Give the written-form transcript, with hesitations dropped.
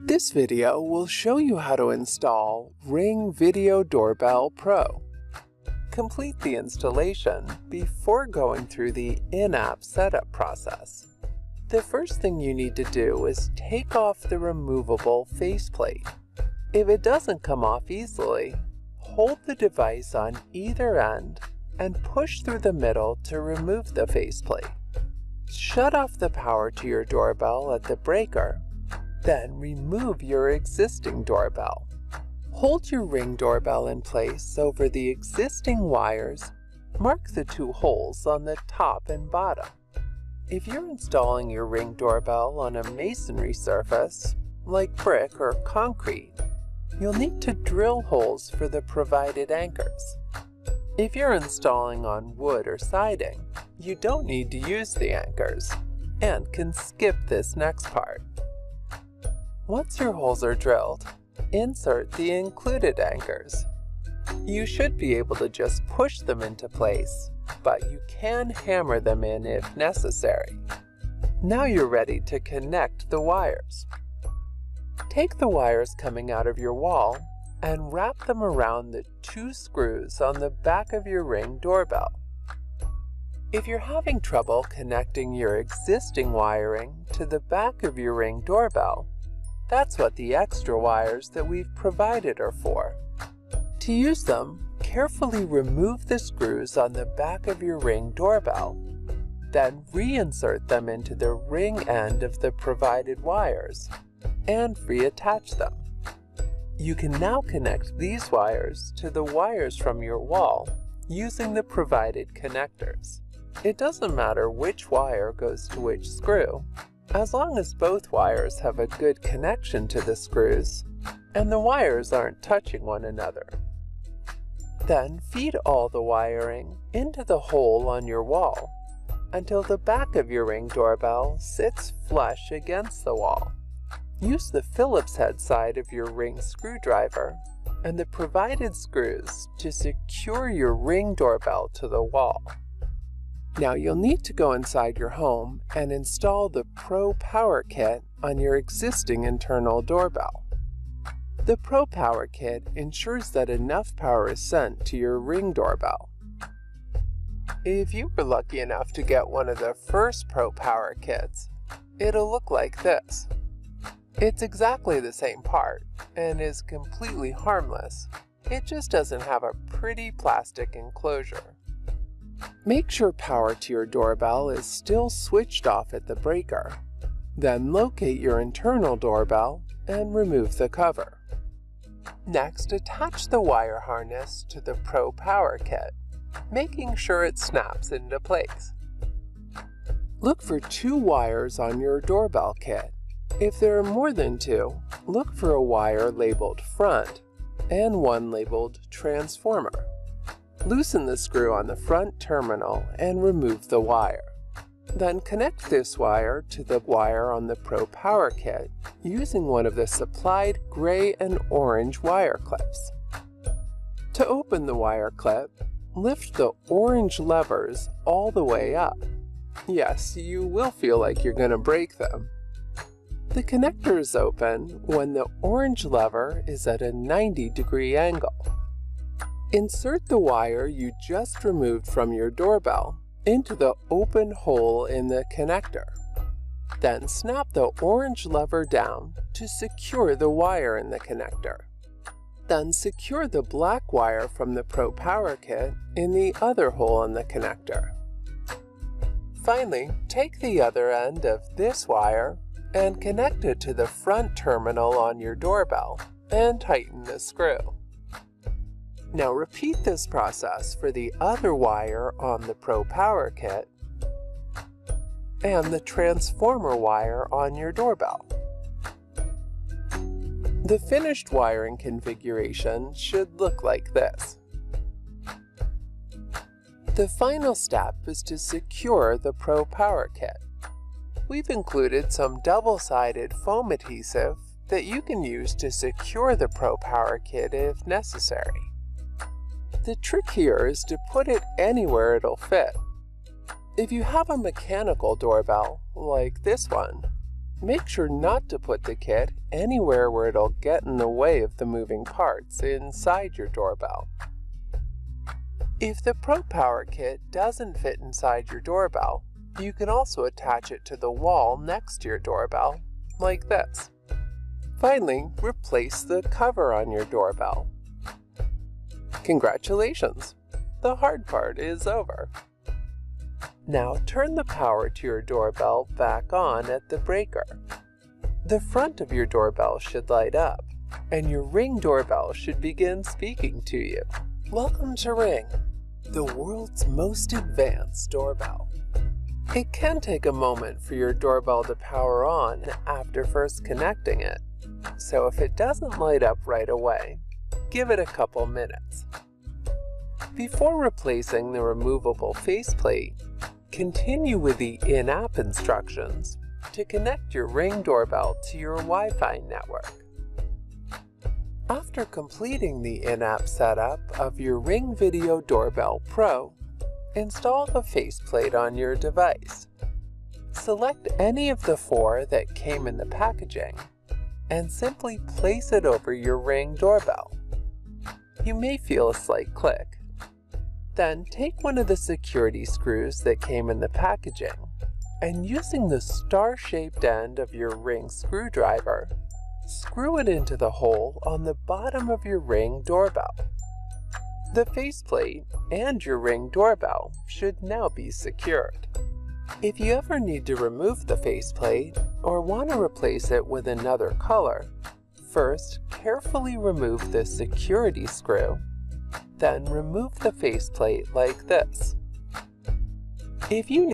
This video will show you how to install Ring Video Doorbell Pro. Complete the installation before going through the in-app setup process. The first thing you need to do is take off the removable faceplate. If it doesn't come off easily, hold the device on either end and push through the middle to remove the faceplate. Shut off the power to your doorbell at the breaker. Then remove your existing doorbell. Hold your Ring doorbell in place over the existing wires. Mark the two holes on the top and bottom. If you're installing your Ring doorbell on a masonry surface, like brick or concrete, you'll need to drill holes for the provided anchors. If you're installing on wood or siding, you don't need to use the anchors and can skip this next part. Once your holes are drilled, insert the included anchors. You should be able to just push them into place, but you can hammer them in if necessary. Now you're ready to connect the wires. Take the wires coming out of your wall and wrap them around the two screws on the back of your Ring doorbell. If you're having trouble connecting your existing wiring to the back of your Ring doorbell, that's what the extra wires that we've provided are for. To use them, carefully remove the screws on the back of your Ring doorbell, then reinsert them into the ring end of the provided wires, and reattach them. You can now connect these wires to the wires from your wall using the provided connectors. It doesn't matter which wire goes to which screw, as long as both wires have a good connection to the screws and the wires aren't touching one another. Then feed all the wiring into the hole on your wall until the back of your Ring doorbell sits flush against the wall. Use the Phillips head side of your Ring screwdriver and the provided screws to secure your Ring doorbell to the wall. Now you'll need to go inside your home and install the Pro Power Kit on your existing internal doorbell. The Pro Power Kit ensures that enough power is sent to your Ring doorbell. If you were lucky enough to get one of the first Pro Power Kits, it'll look like this. It's exactly the same part and is completely harmless. It just doesn't have a pretty plastic enclosure. Make sure power to your doorbell is still switched off at the breaker. Then locate your internal doorbell and remove the cover. Next, attach the wire harness to the Pro Power Kit, making sure it snaps into place. Look for two wires on your doorbell kit. If there are more than two, look for a wire labeled front and one labeled transformer. Loosen the screw on the front terminal and remove the wire. Then connect this wire to the wire on the Pro Power Kit using one of the supplied gray and orange wire clips. To open the wire clip, lift the orange levers all the way up. Yes, you will feel like you're going to break them. The connector is open when the orange lever is at a 90-degree angle. Insert the wire you just removed from your doorbell into the open hole in the connector. Then snap the orange lever down to secure the wire in the connector. Then secure the black wire from the Pro Power Kit in the other hole in the connector. Finally, take the other end of this wire and connect it to the front terminal on your doorbell and tighten the screw. Now repeat this process for the other wire on the Pro Power Kit and the transformer wire on your doorbell. The finished wiring configuration should look like this. The final step is to secure the Pro Power Kit. We've included some double-sided foam adhesive that you can use to secure the Pro Power Kit if necessary. The trick here is to put it anywhere it'll fit. If you have a mechanical doorbell, like this one, Make sure not to put the kit anywhere where it'll get in the way of the moving parts inside your doorbell. If the ProPower kit doesn't fit inside your doorbell, you can also attach it to the wall next to your doorbell, like this. Finally, replace the cover on your doorbell. Congratulations! The hard part is over. Now turn the power to your doorbell back on at the breaker. The front of your doorbell should light up, and your Ring doorbell should begin speaking to you. Welcome to Ring, the world's most advanced doorbell. It can take a moment for your doorbell to power on after first connecting it, so if it doesn't light up right away, give it a couple minutes. Before replacing the removable faceplate, continue with the in-app instructions to connect your Ring doorbell to your Wi-Fi network. After completing the in-app setup of your Ring Video Doorbell Pro, install the faceplate on your device. Select any of the 4 that came in the packaging and simply place it over your Ring doorbell. You may feel a slight click. Then take one of the security screws that came in the packaging and using the star-shaped end of your Ring screwdriver, screw it into the hole on the bottom of your Ring doorbell. The faceplate and your Ring doorbell should now be secured. If you ever need to remove the faceplate or want to replace it with another color, first carefully remove the security screw, then remove the faceplate like this. If you